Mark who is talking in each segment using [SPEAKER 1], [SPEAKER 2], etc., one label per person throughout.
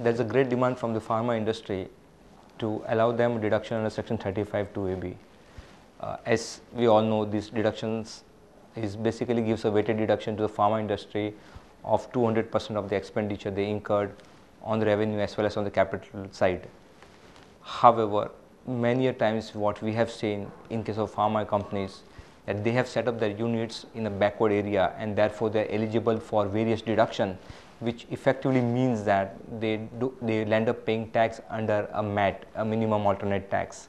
[SPEAKER 1] There's a great demand from the pharma industry to allow them deduction under section 35(2)(ab). As we all know, these deductions is basically gives a weighted deduction to the pharma industry of 200% of the expenditure they incurred on the revenue as well as on the capital side. However, many a times what we have seen in case of pharma companies, that they have set up their units in a backward area and therefore they are eligible for various deduction, which effectively means that they end up paying tax under a MAT, a minimum alternate tax.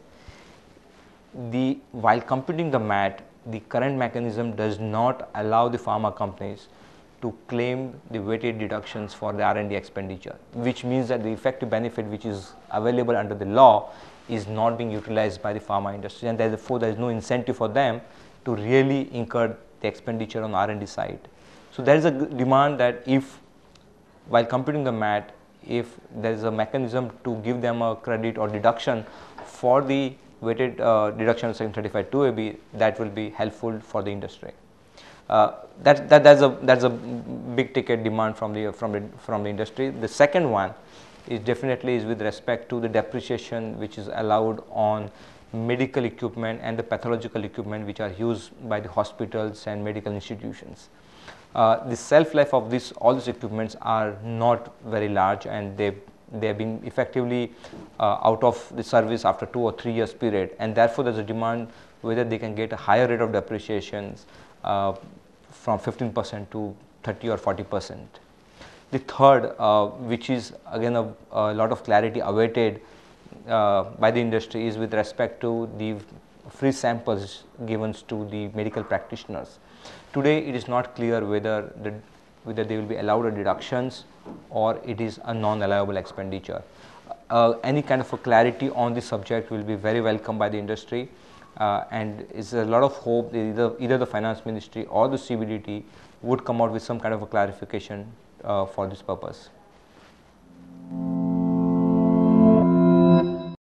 [SPEAKER 1] While computing the MAT, the current mechanism does not allow the pharma companies to claim the weighted deductions for the R&D expenditure, which means that the effective benefit which is available under the law is not being utilized by the pharma industry, and therefore there is no incentive for them to really incur the expenditure on R&D side. So there is a demand that if while computing the MAT, if there is a mechanism to give them a credit or deduction for the weighted deduction of section 35(2)(ab), that will be helpful for the industry. That's a big ticket demand from the industry. The second one is definitely with respect to the depreciation which is allowed on medical equipment and the pathological equipment which are used by the hospitals and medical institutions. The shelf life of all these equipments are not very large, and they have been effectively out of the service after 2 or 3 years period, and therefore there is a demand whether they can get a higher rate of depreciations from 15% to 30 or 40%. The third, which is again a lot of clarity awaited by the industry, is with respect to the free samples given to the medical practitioners. Today it is not clear whether they will be allowed a deductions or it is a non-allowable expenditure. Any kind of a clarity on this subject will be very welcome by the industry, and it's a lot of hope that either the finance ministry or the CBDT would come out with some kind of a clarification for this purpose.